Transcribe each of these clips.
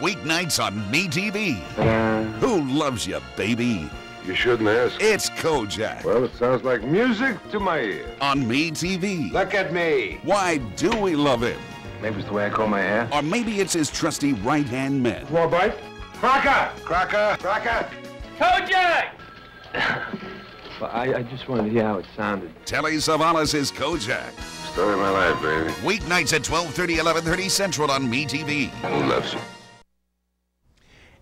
Weeknights on MeTV. Who loves you, baby? You shouldn't ask. It's Kojak. Well, it sounds like music to my ear. On MeTV. Look at me. Why do we love him? Maybe it's the way I comb my hair. Or maybe it's his trusty right-hand man. More bite? Cracker! Cracker! Cracker! Kojak! Well, I just wanted to hear how it sounded. Telly Savalas is Kojak. Story of my life, baby. Weeknights at 12:30, 11:30 Central on MeTV. Who loves you?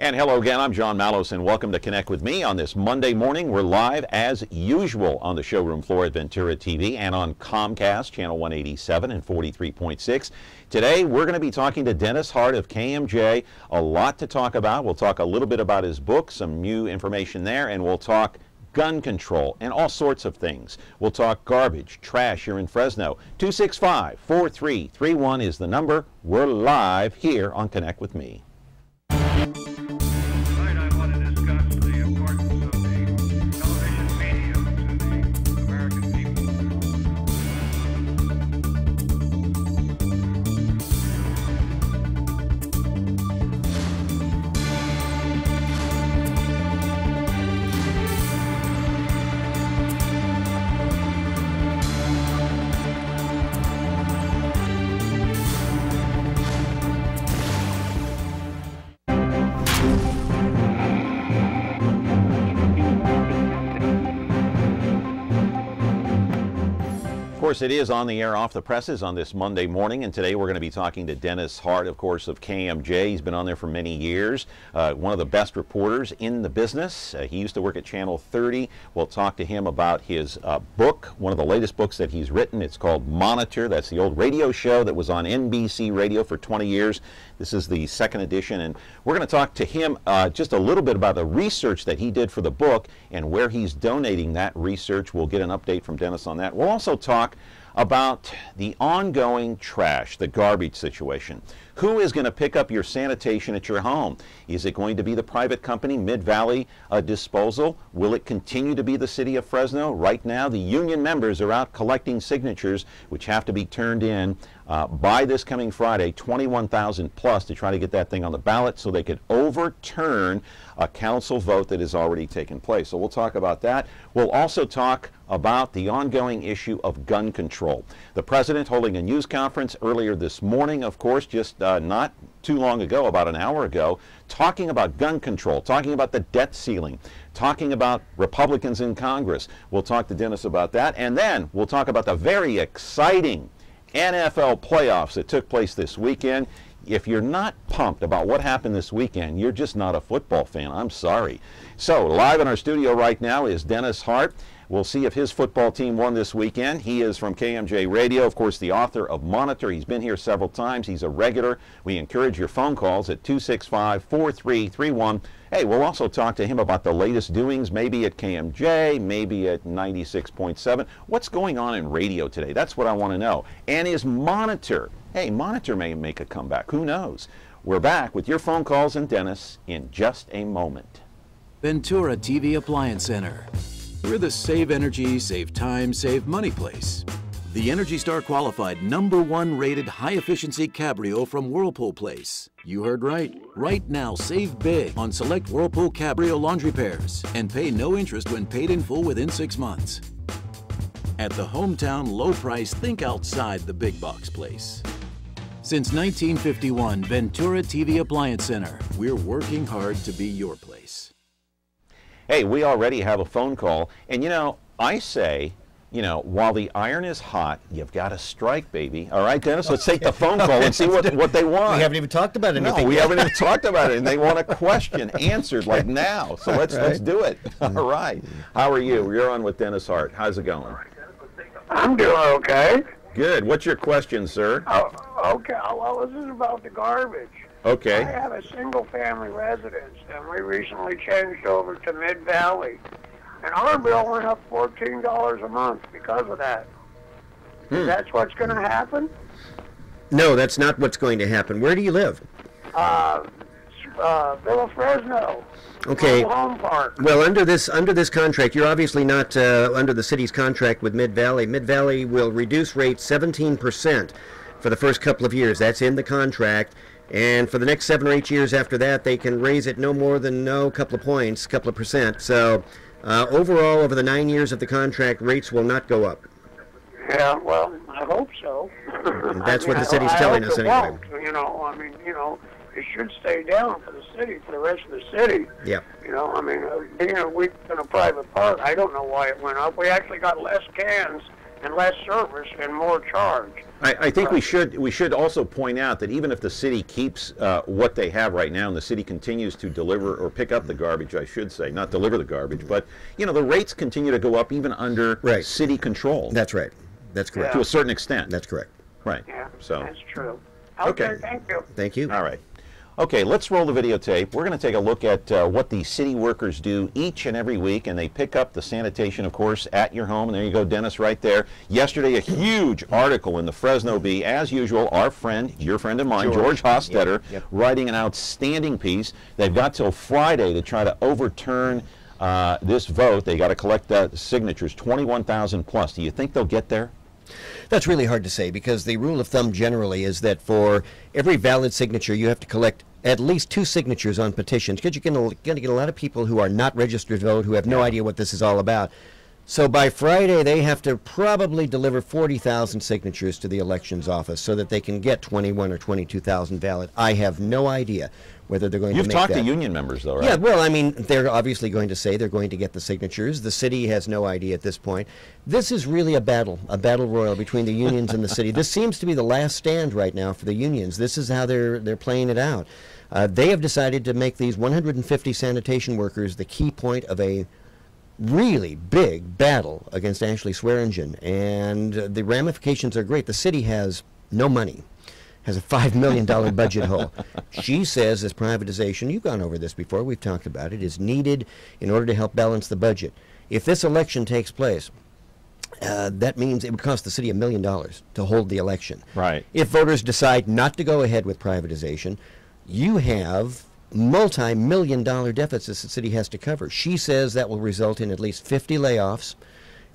And hello again, I'm John Malos, and welcome to Connect with Me on this Monday morning. We're live as usual on the showroom floor at Ventura TV and on Comcast, channel 187 and 43.6. Today, we're going to be talking to Dennis Hart of KMJ. A lot to talk about. We'll talk a little bit about his book, some new information there, and we'll talk gun control and all sorts of things. We'll talk garbage, trash here in Fresno. 265-4331 is the number. We're live here on Connect with Me. Of course, it is on the air, off the presses on this Monday morning, and today we're going to be talking to Dennis Hart, of course, of KMJ. He's been on there for many years, one of the best reporters in the business. He used to work at Channel 30. We'll talk to him about his book, one of the latest books that he's written. It's called Monitor. That's the old radio show that was on NBC Radio for 20 years. This is the second edition, and we're going to talk to him just a little bit about the research that he did for the book and where he's donating that research. We'll get an update from Dennis on that. We'll also talk about the ongoing trash, the garbage situation. Who is going to pick up your sanitation at your home? Is it going to be the private company, Mid-Valley Disposal? Will it continue to be the city of Fresno? Right now, the union members are out collecting signatures, which have to be turned in by this coming Friday, 21,000 plus, to try to get that thing on the ballot so they could overturn a council vote that has already taken place. So we'll talk about that. We'll also talk about the ongoing issue of gun control. The president holding a news conference earlier this morning, of course, just not too long ago, about an hour ago, talking about gun control, talking about the debt ceiling, talking about Republicans in Congress. We'll talk to Dennis about that, and then we'll talk about the very exciting NFL playoffs that took place this weekend. If you're not pumped about what happened this weekend, you're just not a football fan. I'm sorry. So, live in our studio right now is Dennis Hart. We'll see if his football team won this weekend. He is from KMJ Radio, of course, the author of Monitor. He's been here several times. He's a regular. We encourage your phone calls at 265-4331. Hey, we'll also talk to him about the latest doings, maybe at KMJ, maybe at 96.7. What's going on in radio today? That's what I want to know. And is Monitor, hey, Monitor may make a comeback. Who knows? We're back with your phone calls and Dennis in just a moment. Ventura TV Appliance Center. We're the save energy, save time, save money place. The Energy Star qualified #1 rated high-efficiency Cabrio from Whirlpool Place. You heard right. Right now, save big on select Whirlpool Cabrio laundry pairs and pay no interest when paid in full within 6 months. At the hometown low price, think outside the big box place. Since 1951, Ventura TV Appliance Center. We're working hard to be your place. Hey, we already have a phone call, and you know, I say, you know, while the iron is hot, you've got to strike, baby. All right, Dennis, let's take the phone call and see what they want. We haven't even talked about anything. No, we haven't even talked about it, and they want a question answered like now. So let's do it. All right. How are you? You're on with Dennis Hart. How's it going? I'm doing okay. Good. What's your question, sir? Oh, okay. Well, this is about the garbage. Okay. I have a single-family residence, and we recently changed over to Mid-Valley. And our bill went up $14 a month because of that. That's what's going to happen? No, that's not what's going to happen. Where do you live? Villa Fresno. Okay. Home Park. Well, under this contract, you're obviously not under the city's contract with Mid-Valley. Mid-Valley will reduce rates 17% for the first couple of years. That's in the contract. And for the next 7 or 8 years after that, they can raise it no more than a couple of points, a couple of percent. So overall, over the 9 years of the contract, rates will not go up. Yeah, well, I hope so. That's what the city's telling us anyway. You know, it should stay down for the city, for the rest of the city. Yeah. You know, I mean, we've been a private park. I don't know why it went up. We actually got less cans and less service and more charge. I think we should also point out that even if the city keeps what they have right now and the city continues to deliver or pick up the garbage, I should say, not deliver the garbage, but you know the rates continue to go up even under city control. That's right. That's correct. To a certain extent. That's correct. Right. Yeah, so that's true. Okay. Thank you. Thank you. All right. Okay, let's roll the videotape. We're going to take a look at what the city workers do each and every week, and they pick up the sanitation, of course, at your home. And there you go, Dennis, right there. Yesterday, a huge article in the Fresno Bee, as usual, our friend, your friend and mine, George Hostetter, writing an outstanding piece. They've got till Friday to try to overturn this vote. They got to collect signatures, 21,000 plus. Do you think they'll get there? That's really hard to say, because the rule of thumb generally is that for every valid signature you have to collect at least 2 signatures on petitions, because you're going to get a lot of people who are not registered to vote who have no idea what this is all about. So by Friday they have to probably deliver 40,000 signatures to the elections office so that they can get 21 or 22,000 valid. I have no idea whether they're going to make that. You've talked to union members, though, right? Yeah, well, I mean, they're obviously going to say they're going to get the signatures. The city has no idea at this point. This is really a battle royal between the unions and the city. This seems to be the last stand right now for the unions. This is how they're playing it out. They have decided to make these 150 sanitation workers the key point of a really big battle against Ashley Swearingen, and the ramifications are great. The city has no money. Has a $5 million budget hole. She says this privatization, you've gone over this before, we've talked about it, is needed in order to help balance the budget. If this election takes place, that means it would cost the city $1 million to hold the election. Right. If voters decide not to go ahead with privatization, you have multi-million-dollar deficits the city has to cover. She says that will result in at least 50 layoffs.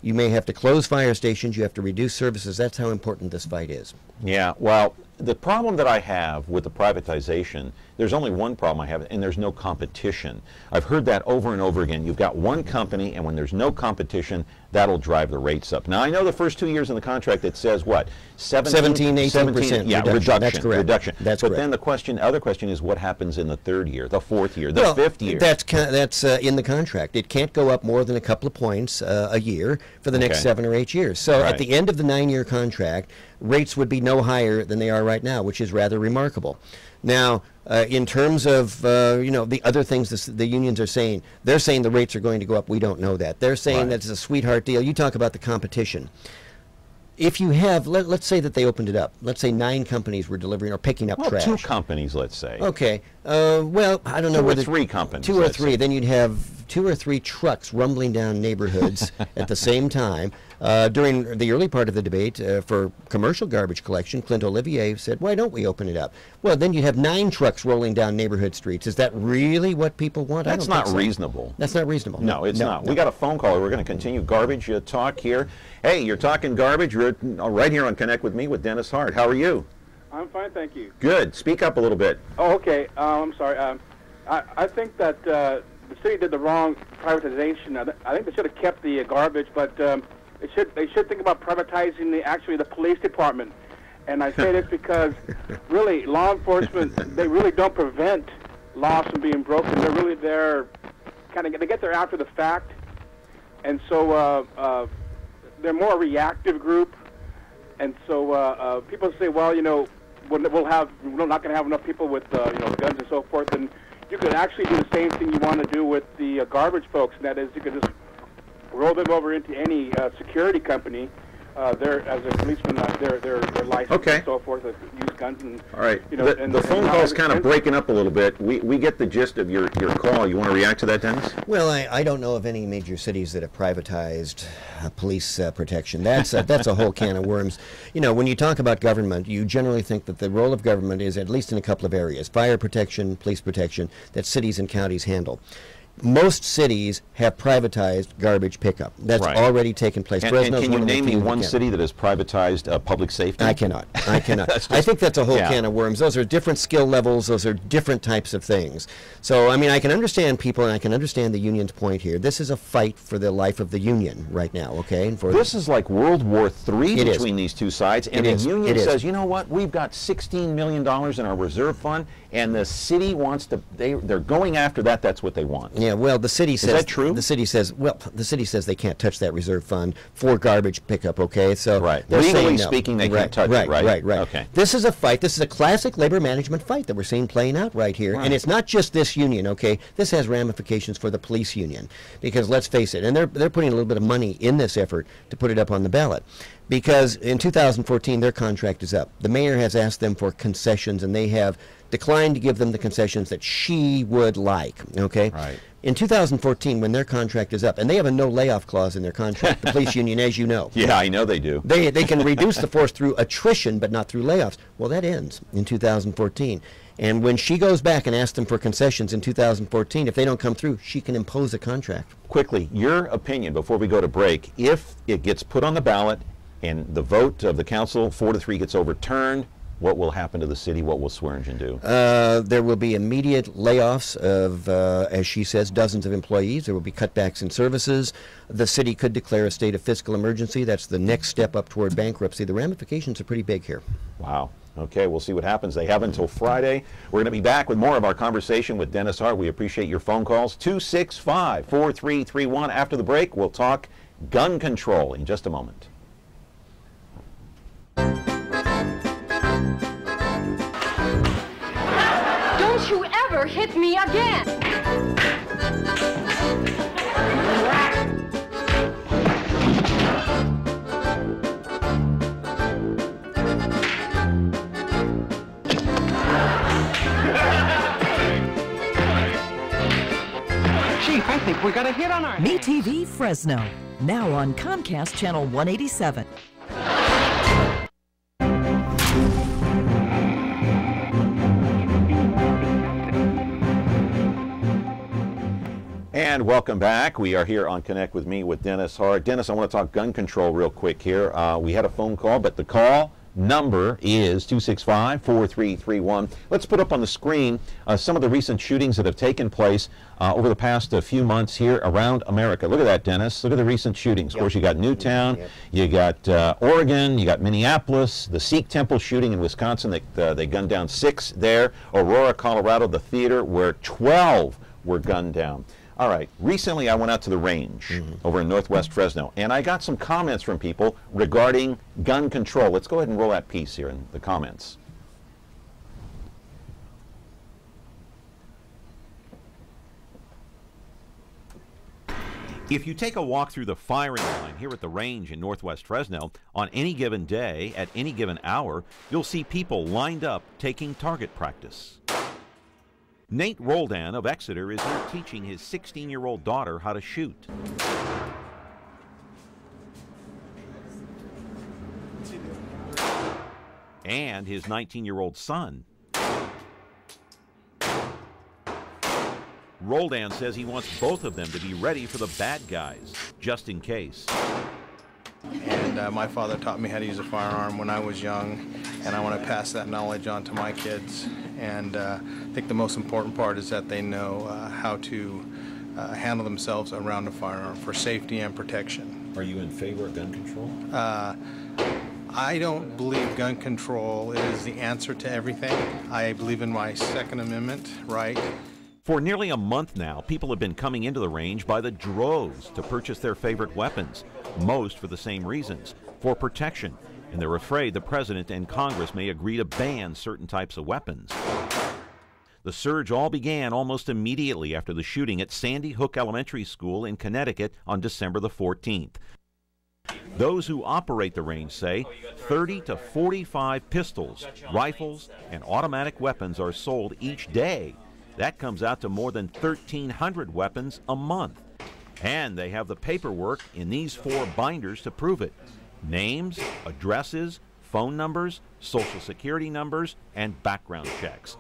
You may have to close fire stations. You have to reduce services. That's how important this fight is. Yeah, well, the problem that I have with the privatization, there's only one problem I have, and there's no competition. I've heard that over and over again. You've got one company, and when there's no competition, that'll drive the rates up. Now, I know the first 2 years in the contract it says what? 17, 18%. Yeah, reduction. That's correct. Reduction. That's but correct. then the other question is what happens in the 3rd year, the 4th year, the 5th year? That's in the contract. It can't go up more than a couple of points a year for the next 7 or 8 years. So at the end of the 9-year contract, rates would be no higher than they are right now, which is rather remarkable. Now, in terms of the other things the unions are saying, they're saying the rates are going to go up. We don't know that. They're saying that it's a sweetheart deal. You talk about the competition. If you have, let's say that they opened it up. Let's say 9 companies were delivering or picking up trash. 2 companies, let's say. Okay. Well, I don't know whether 2 or 3 companies. 2 or 3. Then you'd have 2 or 3 trucks rumbling down neighborhoods at the same time. During the early part of the debate for commercial garbage collection, Clint Olivier said, why don't we open it up? Well, then you'd have 9 trucks rolling down neighborhood streets. Is that really what people want? That's not reasonable. That's not reasonable. No, it's not. We got a phone caller. We're going to continue garbage talk here. Hey, you're talking garbage. You're right here on Connect with Me with Dennis Hart. How are you? I'm fine, thank you. Good. Speak up a little bit. Oh, okay. I'm sorry. I think that the city did the wrong privatization. I think they should have kept the garbage, but they should think about privatizing the police department. And I say this because really law enforcement, they really don't prevent laws from being broken. They're really there, they get there after the fact, and so they're more a reactive group. And so people say, well, we're not going to have enough people with guns and so forth. And you could actually do the same thing you want to do with the garbage folks, and that is you could just roll them over into any security company. They're as a policeman, they're licensed and so forth, use guns and. All right. The phone call's kind of breaking up a little bit. We get the gist of your call. You want to react to that, Dennis? Well, I don't know of any major cities that have privatized police protection. That's a whole can of worms. When you talk about government, you generally think that the role of government is at least in a couple of areas: fire protection, police protection, that cities and counties handle. most cities have privatized garbage pickup. That's Right. already taken place. And Fresno's can you one of the name me few that one can. city that has privatized public safety? I cannot. I cannot. That's I just- think that's a whole yeah. can of worms. Those are different skill levels. Those are different types of things. So, I mean, I can understand people, and I can understand the union's point here. This is a fight for the life of the union right now, okay? And for This is like World War III It is. between these two sides, and It the is. union It is. says, you know what, we've got $16 million in our reserve fund, and the city wants to, they're going after that, that's what they want. Yeah, well, the city says that true? The city says, well, the city says they can't touch that reserve fund for garbage pickup. Okay, so Right. they're Legally saying no. speaking, they can't touch it, right, right? Right. Okay. This is a fight. This is a classic labor management fight that we're seeing playing out right here, Right. and it's not just this union. Okay, this has ramifications for the police union, because let's face it, and they're putting a little bit of money in this effort to put it up on the ballot. Because in 2014, their contract is up. The mayor has asked them for concessions, and they have declined to give them the concessions that she would like. Okay. Right. In 2014, when their contract is up, and they have a no layoff clause in their contract, the police union, as you know. Yeah, I know they do. They can reduce the force through attrition, but not through layoffs. Well, that ends in 2014. And when she goes back and asks them for concessions in 2014, if they don't come through, she can impose a contract. Quickly, your opinion before we go to break, if it gets put on the ballot and the vote of the council 4-3 gets overturned, what will happen to the city? What will Swearingen do? There will be immediate layoffs of, as she says, dozens of employees. There will be cutbacks in services. The city could declare a state of fiscal emergency. That's the next step up toward bankruptcy. The ramifications are pretty big here. Wow. Okay, we'll see what happens. They have until Friday. We're going to be back with more of our conversation with Dennis Hart. We appreciate your phone calls. 265-4331. After the break, we'll talk gun control in just a moment. Don't you ever hit me again! Chief, I think we got a hit on our Me TV Fresno, now on Comcast Channel 187. And welcome back. We are here on Connect with Me with Dennis Hart. Dennis, I want to talk gun control real quick here. We had a phone call, but the call number is 265-4331. Let's put up on the screen some of the recent shootings that have taken place over the past few months here around America. Look at that, Dennis. Look at the recent shootings. Of course, you got Newtown, you got Oregon, you got Minneapolis, the Sikh temple shooting in Wisconsin. They gunned down 6 there. Aurora, Colorado, the theater where 12 were gunned down. All right, recently I went out to the range over in northwest Fresno, and I got some comments from people regarding gun control. Let's go ahead and roll that piece here in the comments. If you take a walk through the firing line here at the range in northwest Fresno, on any given day, at any given hour, you'll see people lined up taking target practice. Nate Roldan of Exeter is here teaching his 16-year-old daughter how to shoot. And his 19-year-old son. Roldan says he wants both of them to be ready for the bad guys, just in case. And my father taught me how to use a firearm when I was young, and I want to pass that knowledge on to my kids. And I think the most important part is that they know how to handle themselves around a firearm for safety and protection. Are you in favor of gun control? I don't believe gun control is the answer to everything. I believe in my Second Amendment right. For nearly a month now, people have been coming into the range by the droves to purchase their favorite weapons, most for the same reasons, for protection, and they're afraid the president and Congress may agree to ban certain types of weapons. The surge all began almost immediately after the shooting at Sandy Hook Elementary School in Connecticut on December the 14th. Those who operate the range say 30 to 45 pistols, rifles, and automatic weapons are sold each day. That comes out to more than 1,300 weapons a month. And they have the paperwork in these 4 binders to prove it. Names, addresses, phone numbers, social security numbers, and background checks.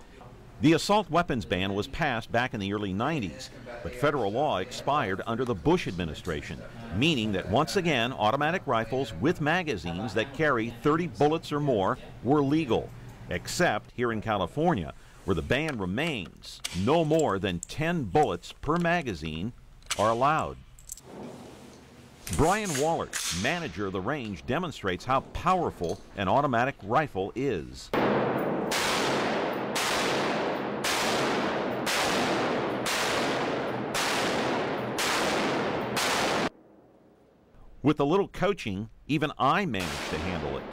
The assault weapons ban was passed back in the early 90s, but federal law expired under the Bush administration, meaning that once again automatic rifles with magazines that carry 30 bullets or more were legal, except here in California, where the ban remains. No more than 10 bullets per magazine are allowed. Brian Wallert, manager of the range, demonstrates how powerful an automatic rifle is. With a little coaching, even I managed to handle it.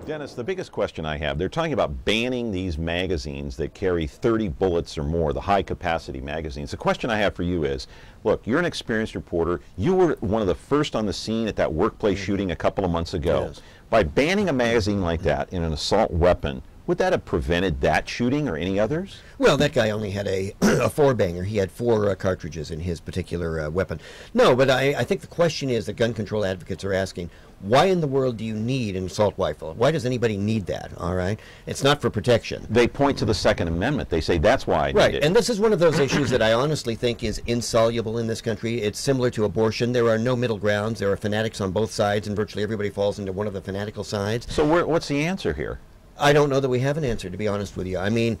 Dennis, the biggest question I have, they're talking about banning these magazines that carry 30 bullets or more, the high-capacity magazines. The question I have for you is, look, you're an experienced reporter. You were one of the first on the scene at that workplace shooting a couple of months ago. Yes. By banning a magazine like that in an assault weapon, would that have prevented that shooting or any others? Well, that guy only had a four-banger. He had 4 cartridges in his particular weapon. No, but I think the question is that gun control advocates are asking, why in the world do you need an assault rifle? Why does anybody need that, all right? It's not for protection. They point to the Second Amendment. They say that's why I need it. And this is one of those issues that I honestly think is insoluble in this country. It's similar to abortion. There are no middle grounds. There are fanatics on both sides, and virtually everybody falls into one of the fanatical sides. So what's the answer here? I don't know that we have an answer, to be honest with you. I mean,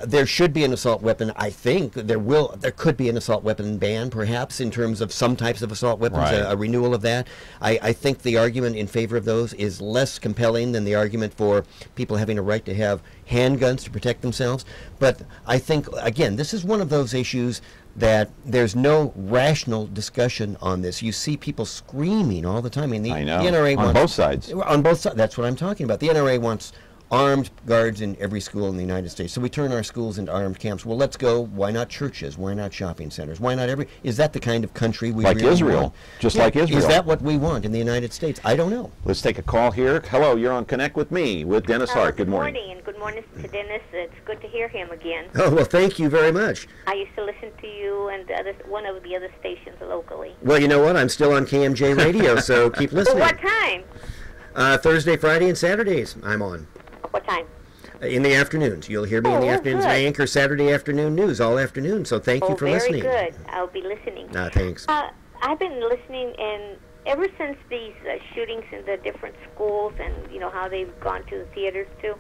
there should be an assault weapon. I think there could be an assault weapon ban, perhaps, in terms of some types of assault weapons, a renewal of that. I think the argument in favor of those is less compelling than the argument for people having a right to have handguns to protect themselves. But I think, again, this is one of those issues that there's no rational discussion on this. You see people screaming all the time. I mean, the NRA wants, on both sides. On both sides. That's what I'm talking about. The NRA wants armed guards in every school in the United States. So we turn our schools into armed camps. Well, let's go. Why not churches? Why not shopping centers? Why not every? Is that the kind of country we really Israel, want? Just like Israel. Is that what we want in the United States? I don't know. Let's take a call here. Hello, you're on Connect with Me with Dennis Hart. Good morning. Good morning, and good morning to Dennis. It's good to hear him again. Oh, well, thank you very much. I used to listen to you and one of the other stations locally. Well, you know what? I'm still on KMJ Radio, so keep listening. What time? Thursday, Friday, and Saturdays I'm on. What time? In the afternoons. You'll hear me in the afternoons. I anchor Saturday afternoon news all afternoon, so thank you for listening. Very good. I'll be listening. Thanks. I've been listening, and ever since these shootings in the different schools and, you know, how they've gone to the theaters, too,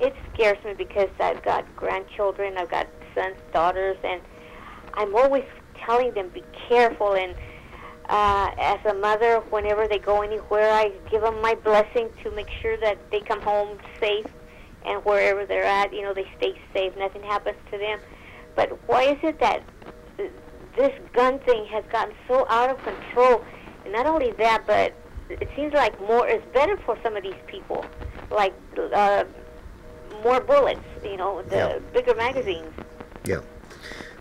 it scares me because I've got grandchildren, I've got sons, daughters, and I'm always telling them, be careful, and as a mother, whenever they go anywhere, I give them my blessing to make sure that they come home safe, and wherever they're at, you know, they stay safe, nothing happens to them. But why is it that this gun thing has gotten so out of control? And not only that, but it seems like more is better for some of these people, like more bullets, you know, the bigger magazines. Yeah.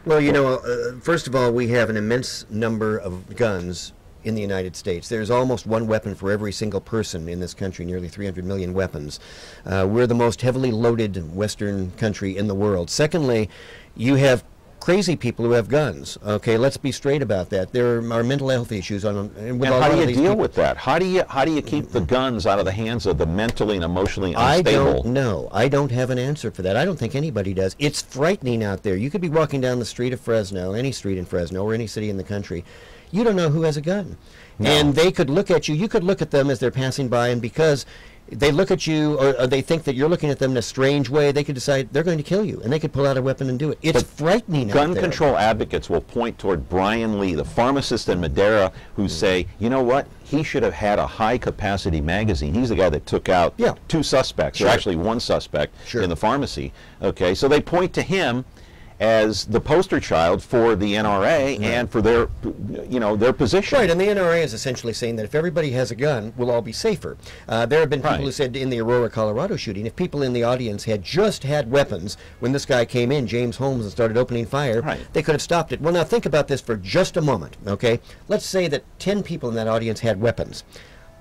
Well, you know, first of all, we have an immense number of guns in the United States. There's almost one weapon for every single person in this country, nearly 300 million weapons. We're the most heavily loaded Western country in the world. Secondly, you have crazy people who have guns. Okay, let's be straight about that. There are mental health issues on. And how do you deal with that? How do you keep the guns out of the hands of the mentally and emotionally unstable? I don't know. I don't have an answer for that. I don't think anybody does. It's frightening out there. You could be walking down the street of Fresno, any street in Fresno, or any city in the country. You don't know who has a gun. No. And they could look at you. You could look at them as they're passing by, and because they look at you or they think that you're looking at them in a strange way, they could decide they're going to kill you, and they could pull out a weapon and do it. It's frightening out there. Gun control advocates will point toward Brian Lee, the pharmacist in Madera, who say, you know what, he should have had a high-capacity magazine. He's the guy that took out 2 suspects, or actually 1 suspect in the pharmacy. Okay, so they point to him as the poster child for the NRA and for their, you know, their position. Right, and the NRA is essentially saying that if everybody has a gun, we'll all be safer. There have been people who said in the Aurora, Colorado shooting, if people in the audience had just had weapons when this guy came in, James Holmes, and started opening fire, they could have stopped it. Well, now think about this for just a moment, okay? Let's say that 10 people in that audience had weapons.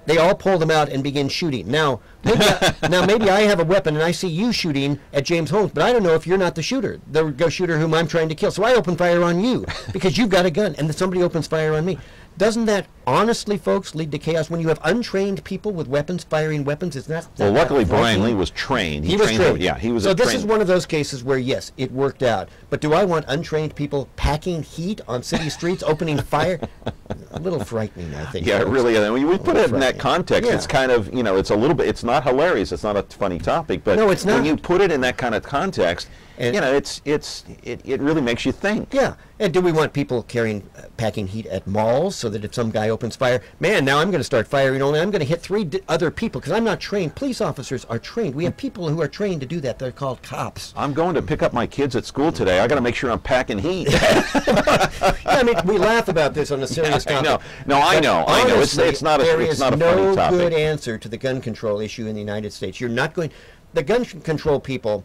They all pull them out and begin shooting. Now, maybe I have a weapon and I see you shooting at James Holmes, but I don't know if you're not the shooter, the shooter whom I'm trying to kill. So I open fire on you because you've got a gun, and then somebody opens fire on me. Doesn't that honestly, folks, lead to chaos. When you have untrained people with weapons firing weapons, it's not. Well, luckily Brian Lee was trained. He was trained. Yeah, he was. So this is one of those cases where yes, it worked out. But do I want untrained people packing heat on city streets, opening fire? A little frightening, I think. Yeah, folks. really. When we put it in that context, it's kind of, it's a little bit. It's not hilarious. It's not a funny topic, but no, it's not. When you put it in that kind of context, and, it really makes you think. Yeah. And do we want people packing heat at malls so that if some guy opens fire, man, now I'm going to start firing only. I'm going to hit 3 other people because I'm not trained. Police officers are trained. We have people who are trained to do that. They're called cops. I'm going to pick up my kids at school today. I got to make sure I'm packing heat. I mean, we laugh about this on a serious topic. No, I know. Honestly, it's not a funny topic. There is no good answer to the gun control issue in the United States. You're not going. The gun control people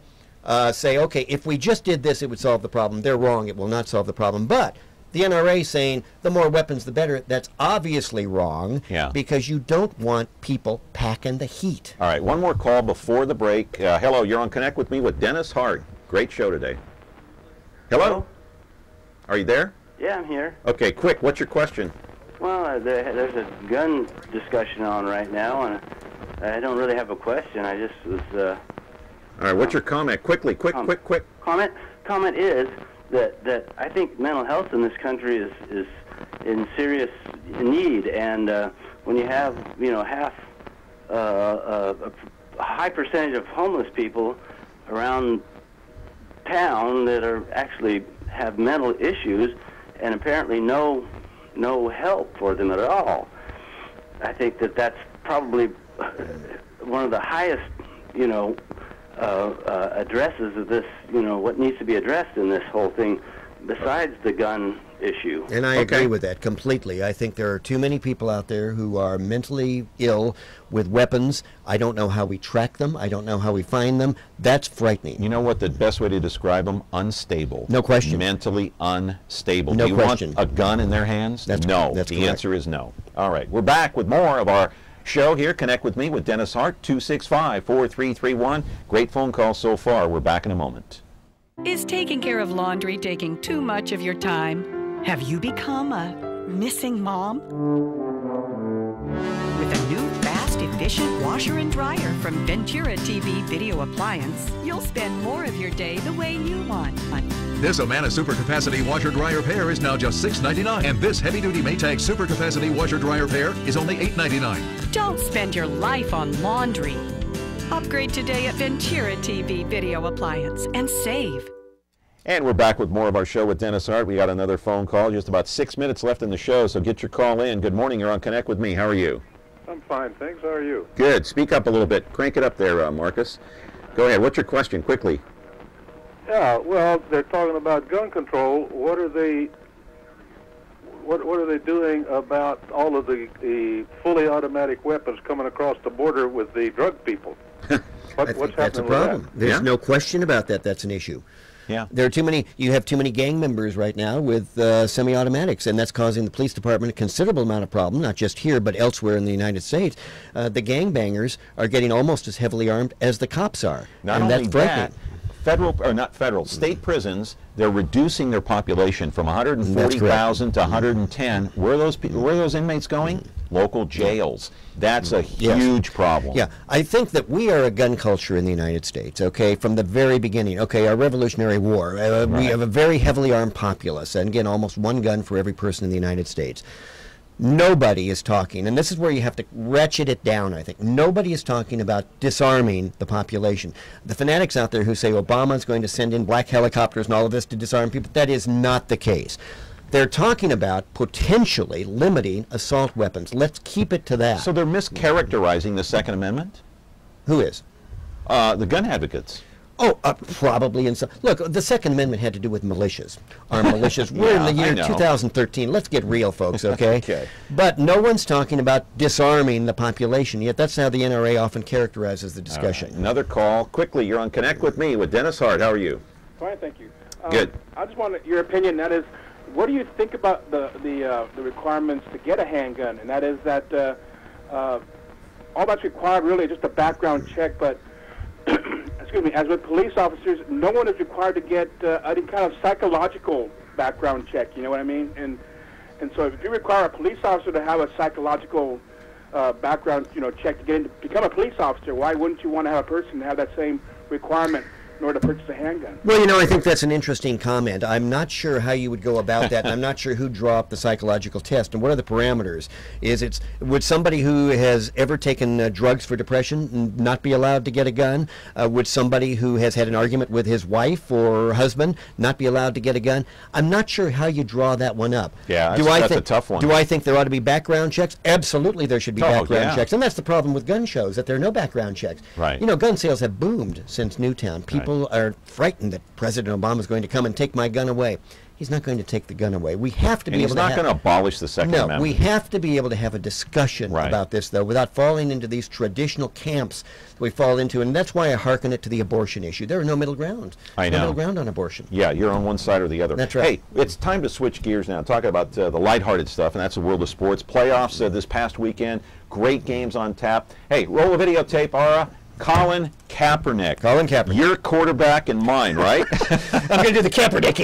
say, okay, if we just did this, it would solve the problem. They're wrong. It will not solve the problem. But the NRA saying the more weapons, the better. That's obviously wrong. Yeah. Because you don't want people packing the heat. All right, one more call before the break. Hello, you're on Connect with Me with Dennis Hart. Great show today. Hello? Are you there? Yeah, I'm here. Okay, quick. What's your question? Well, there's a gun discussion on right now, and I don't really have a question. I just was... All right, what's your comment? Quickly, quick. Comment is that I think mental health in this country is in serious need, and when you have a high percentage of homeless people around town that are actually have mental issues, and apparently no help for them at all, I think that's probably one of the highest addresses of this, what needs to be addressed in this whole thing, besides the gun issue. And I agree with that completely. I think there are too many people out there who are mentally ill with weapons. I don't know how we track them. I don't know how we find them. That's frightening. You know what the best way to describe them? Unstable. No question. Mentally unstable. No Do you question. want a gun in their hands? That's no. That's the correct. answer is no. All right, we're back with more of our show here. Connect with me with Dennis Hart, 265-4331. Great phone call so far. We're back in a moment. Is taking care of laundry taking too much of your time? Have you become a missing mom? With a new fast, efficient washer and dryer from Ventura TV Video Appliance, you'll spend more of your day the way you want. This Amana Super Capacity Washer Dryer Pair is now just $6.99, and this heavy-duty Maytag Super Capacity Washer Dryer Pair is only $8.99. Don't spend your life on laundry. Upgrade today at Ventura TV Video Appliance and save. And we're back with more of our show with Dennis Hart. We got another phone call. Just about 6 minutes left in the show, so get your call in. Good morning. You're on Connect with Me. How are you? I'm fine, thanks. How are you? Good. Speak up a little bit. Crank it up there, Marcus. Go ahead. What's your question? Quickly. Yeah, well, they're talking about gun control. What are they doing about all of the fully automatic weapons coming across the border with the drug people? What's happening that's a problem. with that? There's no question about that. That's an issue. Yeah. There are too many. You have too many gang members right now with semi-automatics, and that's causing the police department a considerable amount of problem, not just here but elsewhere in the United States. The gangbangers are getting almost as heavily armed as the cops are. Not and only that's frightening. that, state prisons, they're reducing their population from 140,000 to 110. Where are those inmates going? Local jails. That's a huge problem. Yeah, I think that we are a gun culture in the United States, okay, from the very beginning. Okay, our Revolutionary War, we have a very heavily armed populace, and again, almost one gun for every person in the United States. Nobody is talking, and this is where you have to ratchet it down, I think. Nobody is talking about disarming the population. The fanatics out there who say Obama's going to send in black helicopters and all of this to disarm people, that is not the case. They're talking about potentially limiting assault weapons. Let's keep it to that. So they're mischaracterizing the Second Amendment? Who is? The gun advocates. Oh, probably in some. Look, the Second Amendment had to do with militias. Armed militias. We're in the year 2013. Let's get real, folks, okay? Okay. But no one's talking about disarming the population, yet that's how the NRA often characterizes the discussion. Right. Another call. Quickly, you're on Connect with Me with Dennis Hart. How are you? Fine, thank you. Good. I just want your opinion. That is, what do you think about the requirements to get a handgun? And that is that all that's required really is just a background check, but excuse me, as with police officers, no one is required to get any kind of psychological background check, you know what I mean? And And so if you require a police officer to have a psychological background, check to become a police officer, why wouldn't you want to have a person have that same requirement in order to purchase a handgun? Well, I think that's an interesting comment. I'm not sure how you would go about that, and I'm not sure who'd draw up the psychological test, and what are the parameters. Would somebody who has ever taken drugs for depression not be allowed to get a gun? Would somebody who has had an argument with his wife or husband not be allowed to get a gun? I'm not sure how you draw that one up. Yeah, that's a tough one. Do I think there ought to be background checks? Absolutely there should be background checks, and that's the problem with gun shows, that there are no background checks. Right. Gun sales have boomed since Newtown. People are frightened that President Obama is going to come and take my gun away. He's not going to take the gun away. We have to be able to he's not going to abolish the Second Amendment. No, we have to be able to have a discussion about this, though, without falling into these traditional camps that we fall into, and that's why I hearken it to the abortion issue. There are no middle grounds. I know. No middle ground on abortion. Yeah, you're on one side or the other. That's right. Hey, it's time to switch gears now. Talking about the lighthearted stuff, and that's the world of sports. Playoffs this past weekend. Great games on tap. Hey, roll a videotape, Ara. Colin Kaepernick. Colin Kaepernick. Your quarterback and mine, right? I'm going to do the Kaepernick.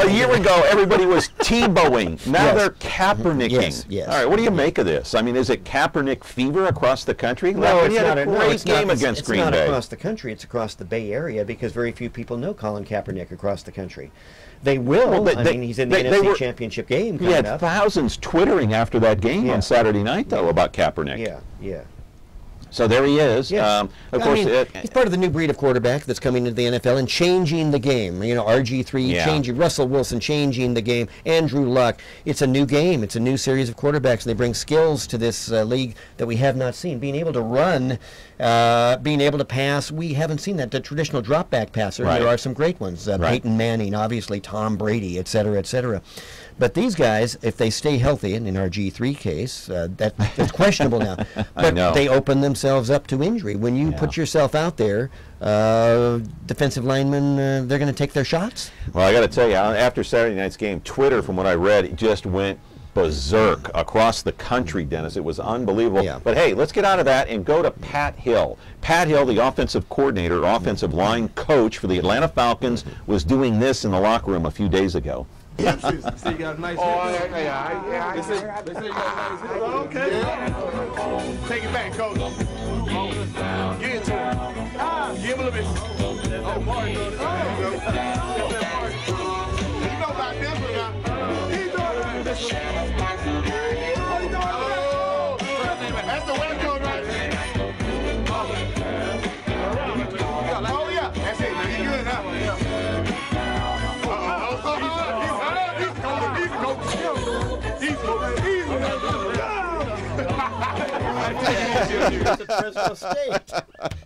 A year ago, everybody was Tebowing. Now they're Kaepernicking. Yes. All right, what do you make of this? I mean, is it Kaepernick fever across the country? No, it's not. Great game against Green Bay. It's not across the country. It's across the Bay Area, because very few people know Colin Kaepernick across the country. They will. Well, he's in the NFC Championship game coming up. He had thousands twittering after that game on Saturday night, though, about Kaepernick. Yeah. So there he is. Yes. Of course, he's part of the new breed of quarterback that's coming into the NFL and changing the game. RG3 changing, Russell Wilson changing the game, Andrew Luck. It's a new game. It's a new series of quarterbacks, and they bring skills to this league that we have not seen. Being able to run, being able to pass, we haven't seen that. The traditional drop-back passer, there are some great ones. Peyton Manning, obviously, Tom Brady, et cetera, et cetera. But these guys, if they stay healthy, and in our G3 case, that's questionable now, but they open themselves up to injury. When you put yourself out there, defensive linemen, they're going to take their shots. Well, I got to tell you, after Saturday night's game, Twitter, from what I read, it just went berserk across the country, Dennis. It was unbelievable. Yeah. But hey, let's get out of that and go to Pat Hill. Pat Hill, the offensive coordinator, offensive line coach for the Atlanta Falcons, was doing this in the locker room a few days ago. They say you got a nice hit. They say you got a nice hit. Okay. Take it back, coach. Get into it. Give him a little bit. Oh, Martin. You know about this one now. He doing this. That's the way it goes right there. Oh, yeah. That's it. Now you good now. Fresno State.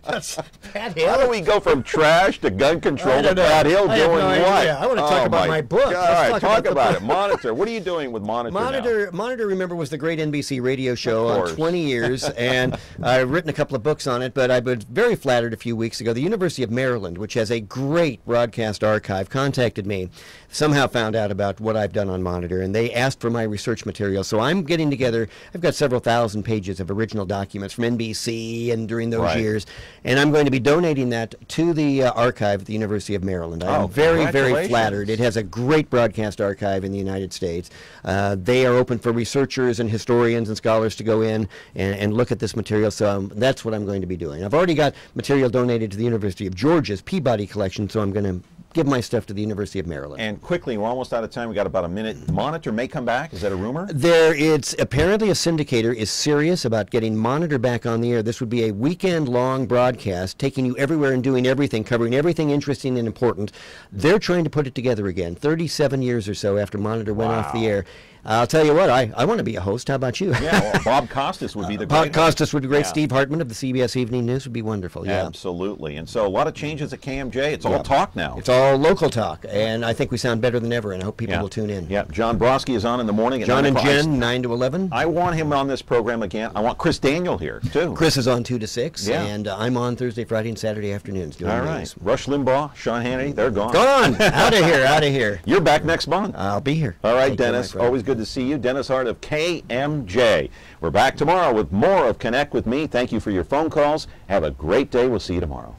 That's Pat Hill. How do we go from trash to gun control to Pat Hill doing what? I want to talk about my book. All right, talk about it. Monitor. What are you doing with Monitor now? Monitor, remember, was the great NBC radio show on 20 years, and I've written a couple of books on it, but I was very flattered a few weeks ago. The University of Maryland, which has a great broadcast archive, contacted me, somehow found out about what I've done on Monitor, and they asked for my research material. So I'm getting together, I've got several thousand pages of original documents from NBC and during those years, and I'm going to be donating that to the archive at the University of Maryland. I'm very, very flattered. It has a great broadcast archive in the United States. They are open for researchers and historians and scholars to go in and look at this material, so that's what I'm going to be doing. I've already got material donated to the University of Georgia's Peabody collection, so I'm going to give my stuff to the University of Maryland. And quickly, we're almost out of time. We got about a minute. Monitor may come back. Is that a rumor? It's apparently a syndicator is serious about getting Monitor back on the air. This would be a weekend-long broadcast, taking you everywhere and doing everything, covering everything interesting and important. They're trying to put it together again, 37 years or so after Monitor went off the air. I'll tell you what, I want to be a host. How about you? Yeah, well, Bob Costas would be the great Bob Costas would be great. Yeah. Steve Hartman of the CBS Evening News would be wonderful. Yeah, absolutely. And so a lot of changes at KMJ. It's all talk now. It's all local talk, and I think we sound better than ever, and I hope people will tune in. Yeah, John Brodsky is on in the morning at John 9 and Jen, 9 to 11. I want him on this program again. I want Chris Daniel here, too. Chris is on 2 to 6, and I'm on Thursday, Friday, and Saturday afternoons doing news. Rush Limbaugh, Sean Hannity, they're gone. Gone! Out of here, out of here. You're back next month. I'll be here. All right, Dennis. Always good to see you. Dennis Hart of KMJ. We're back tomorrow with more of Connect with Me. Thank you for your phone calls. Have a great day. We'll see you tomorrow.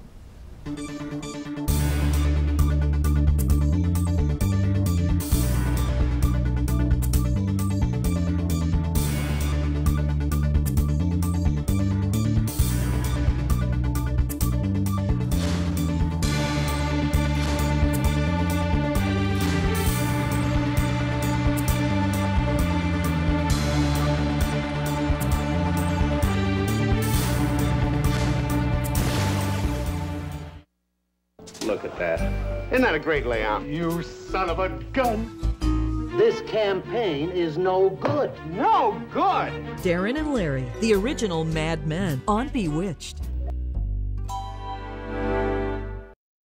Look at that. Isn't that a great layout? You son of a gun. This campaign is no good. No good! Darren and Larry, the original Mad Men on Bewitched.